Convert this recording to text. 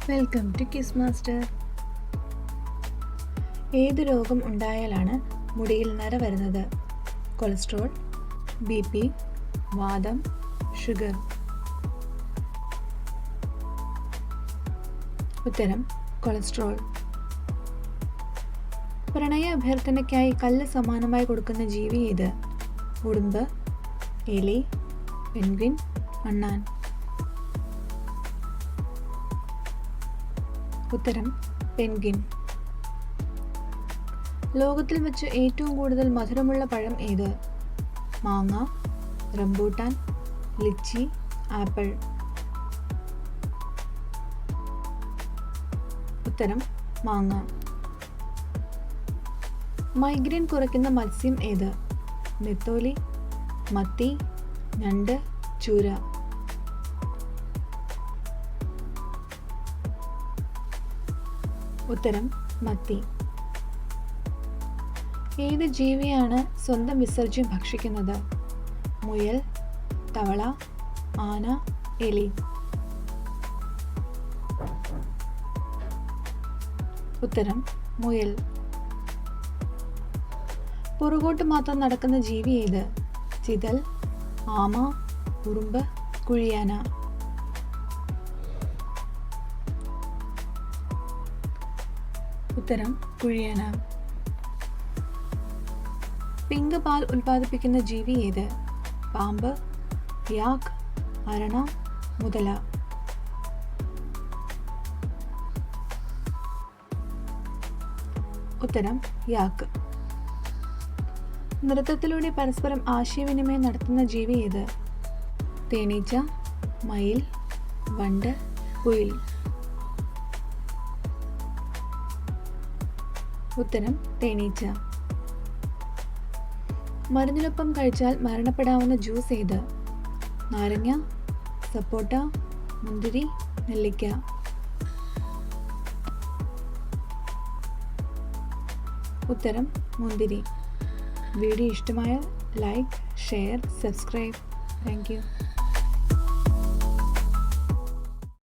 Welcome to kiss master. ഏത് രോഗം ഉണ്ടായാലാണ് മുടിയിൽ നര വരുന്നത്? കൊളസ്ട്രോൾ, BP, വാതം, ഷുഗർ? ഉത്തരം കൊളസ്ട്രോൾ. പ്രണയ അഭ്യർത്ഥനയ്ക്കായി കല്ല് സമ്മാനമായി കൊടുക്കുന്ന ജീവി ഏത്? ഉടുമ്പ്, എലി, പെൻഗ്വിൻ, അണ്ണാൻ? ഉത്തരം പെൻഗ്വിൻ. ലോകത്തിൽ വെച്ച് ഏറ്റവും കൂടുതൽ മധുരമുള്ള പഴം ഏത്? മാങ്ങ, റംബൂട്ടാൻ, ലിച്ചി, ആപ്പിൾ? ഉത്തരം മാങ്ങ. മൈഗ്രെയിൻ കുറയ്ക്കുന്ന മത്സ്യം ഏത്? നെത്തോലി, മത്തി, ഞണ്ട്, ചൂര? ഉത്തരം മത്തി. ഏത് ജീവിയാണ് സ്വന്തം വിസർജ്യം ഭക്ഷിക്കുന്നത്? മുയൽ, തവള, ആന, എലി? ഉത്തരം മുയൽ. പുറകോട്ട് മാത്രം നടക്കുന്ന ജീവി ഏത്? ചിതൽ, ആമ, ഉറുമ്പ്, കുഴിയാന? ഉത്തരം കുഴിയാന. പിങ്ക് പാൽ ഉൽപ്പാദിപ്പിക്കുന്ന ജീവി ഏത്? പാമ്പ്, യാക്ക്, അരണ, മുതല? ഉത്തരം യാക്ക്. നൃത്തത്തിലൂടെ പരസ്പരം ആശയവിനിമയം നടത്തുന്ന ജീവി ഏത്? തേനീച്ച, മയിൽ, വണ്ട്, കുയിൽ? ഉത്തരം തേനീച്ച. മരുന്നിനൊപ്പം കഴിച്ചാൽ മരണപ്പെടാവുന്ന ജ്യൂസ് ഏത്? നാരങ്ങ, സപ്പോട്ട, മുന്തിരി, നെല്ലിക്ക? ഉത്തരം മുന്തിരി. വീഡിയോ ഇഷ്ടമായ like, share, subscribe. Thank you.